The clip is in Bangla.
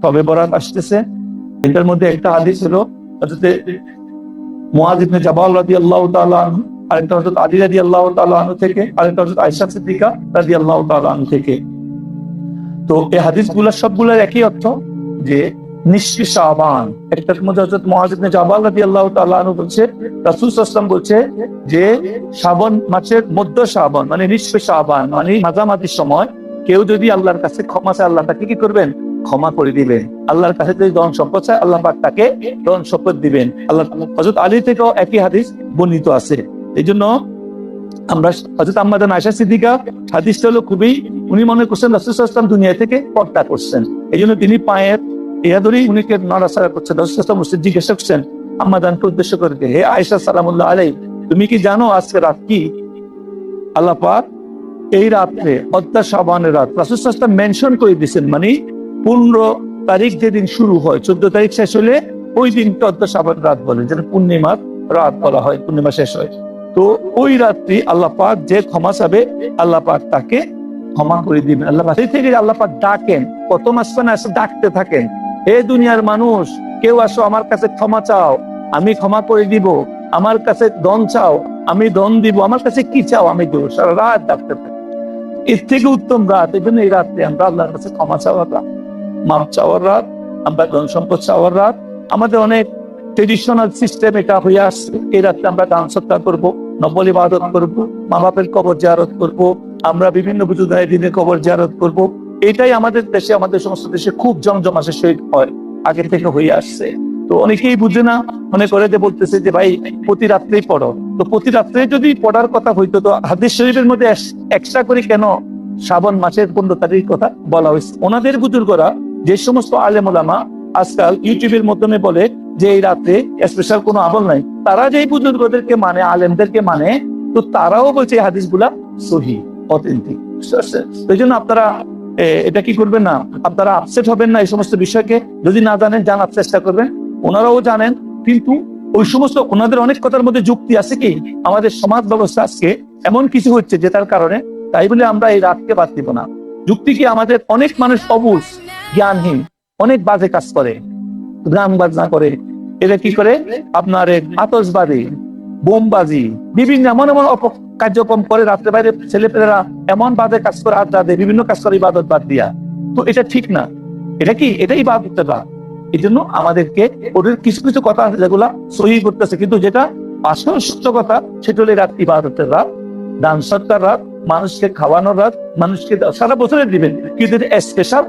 তবে বরাত আসতেছে। এটার মধ্যে একটা হাদিস হলো হযরত মুআয ইবনে জাবাল রাদিয়াল্লাহু তাআলা আনহু, আরেকটা হযরত আলী রাদিয়াল্লাহু তাআলা আনহু থেকে, আরেকটা হযরত আয়েশা সিদ্দিকা রাদিয়াল্লাহু তাআলা আনহা থেকে। তো এই হাদিসগুলো সবগুলোর একই অর্থ যে নিসফে শাবান। একটার মধ্যে হযরত মুআয ইবনে জাবাল রাদিয়াল্লাহু তাআলা আনহু বলছে, রাসূল সাল্লাল্লাহু আলাইহি ওয়াসাল্লাম বলছে যে শাবান মাসের মধ্য শাবান মানে নিসফে শাবান মানে মাঝামাঝি সময় কেউ যদি আল্লাহর কাছে ক্ষমা চায়, আল্লাহ তাকে কি করবেন? ক্ষমা করে দিবেন। আল্লাহর কাছে যদি ধন সম্পদ চায়, আল্লাহ পাক তাকে ধন সম্পদ দিবেন। আল্লাহ হযরত আলী থেকেও একই হাদিস বর্ণিত আছে। এই জন্য আমরা হযরত আম্মা জান আয়েশা সিদ্দিকা হাদিসটা হলো খুবই, উনি মনে করছেন রাসূল সাল্লাল্লাহু আলাইহি ওয়াসাল্লাম দুনিয়া থেকে পর্দা করছেন, এই জন্য তিনি পায়ের ইয়া ধরেই উনিকে নড়াচড়া করছেন। রাসূল সাল্লাল্লাহু আলাইহি ওয়াসাল্লাম জিজ্ঞাসা করছেন আম্মা জানকে উদ্দেশ্য করে, হে আয়েশা সালামুল্লাহ আলাইহি, তুমি কি জানো আজকে রাত কি? আল্লাহ পাক এই রাত্রে অদ্দা শাবানের রাত রাসূল সাল্লাল্লাহু আলাইহি ওয়াসাল্লাম মেনশন করে দিয়েছেন, মানে 15 তারিখ যেদিন শুরু হয় 14 তারিখ শেষ হলে ওই দিনটা অদ্দা শাবান রাত বলে, যেটা পূর্ণিমার রাত বলা হয়, পূর্ণিমা শেষ হয়। তো ওই রাত্রি আল্লাহ পাক যে ক্ষমা চাবে আল্লাহ পাক তাকে ক্ষমা করে দিবেন। আল্লাহ পাক সেই থেকে আল্লাহ পাক ডাকেন, কত মাসখানে আসে ডাকতে থাকেন, হে দুনিয়ার মানুষ, কেউ আসো আমার কাছে ক্ষমা চাও, আমি ক্ষমা করে দিব, আমার কাছে ধন চাও, আমি ধন দিব, আমার কাছে কি চাও আমি দেবো। সারা রাত ডাকতে থাকেন। এর থেকে উত্তম রাত, এই জন্য এই রাত্রে আমরা আল্লাহর কাছে ক্ষমা চাওয়ার রাত, মাপ চাওয়ার রাত, আমরা ধন সম্পদ চাওয়ার রাত। আমাদের অনেক ট্রেডিশনাল সিস্টেম এটা হয়ে আসছে, এই রাত্রে আমরা দান সৎকার করবো, নফল ইবাদত করবো, মা বাপের কবর জিয়ারত করবো, আমরা বিভিন্ন বুজুর্গদের দিনের কবর জিয়ারত করবো। এটাই আমাদের দেশে, আমাদের সমস্ত দেশে খুব জমজমাটের সহিত হয়, আগে থেকে হয়ে আসছে। তো অনেকেই বুঝে না, মনে করে যে বলতেছে যে ভাই প্রতি রাত্রেই পড়ো। তো প্রতি রাত্রে যদি পড়ার কথা হইতো তো হাদিস শরীফের মধ্যে এক্সট্রা করে কেন শ্রাবণ মাসের 15 তারিখ কথা বলা হয়েছে? ওনাদের বুজুর্গরা, যে সমস্ত আলেম ওলামা আজকাল ইউটিউবের মাধ্যমে বলে যে এই রাতে স্পেশাল কোনো আমল নাই, তারা যেই বুজুর্গদেরকে মানে, আলেমদেরকে মানে, তো তারাও বলছে এই হাদিসগুলা সহিহ, অথেন্টিক। এই জন্য আপনারা এটা কি করবেন না, আপনারা আপসেট হবেন না এই সমস্ত বিষয়কে। যদি না জানেন, জানার চেষ্টা করবেন। ওনারাও জানেন, কিন্তু ওই সমস্ত ওনাদের অনেক কথার মধ্যে যুক্তি আছে। কি আমাদের সমাজ ব্যবস্থা আজকে এমন কিছু হচ্ছে যেটার কারণে, তাই বলে আমরা এই রাতকে বাদ দিব না। যুক্তি কি, আমাদের অনেক মানুষ অবুঝ, জ্ঞানহীন, অনেক বাজে কাজ করে, গান বাজনা করে, এরা কি করে আপনার আতশবাজি, বোমবাজি, বিভিন্ন এমন এমন কার্যক্রম করে, রাত্রে বাইরে ছেলেপেলেরা এমন বাজে কাজ করে, আড্ডা দেয়, বিভিন্ন কাজ করে ইবাদত বাদ দিয়া। তো এটা ঠিক না। এটা কি, এটাই ইবাদতের রাত। এই জন্য আমাদেরকে ওদের কিছু কিছু কথা আছে যেগুলা সহিহ করতেছে, কিন্তু যেটা আসল সত্য কথা সেটা হলো রাত ইবাদতের রাত, দান সৎকার রাত, মানুষকে খাওয়ানোর রাত, মানুষকে সারা বছরে দিবেন, কিন্তু স্পেশাল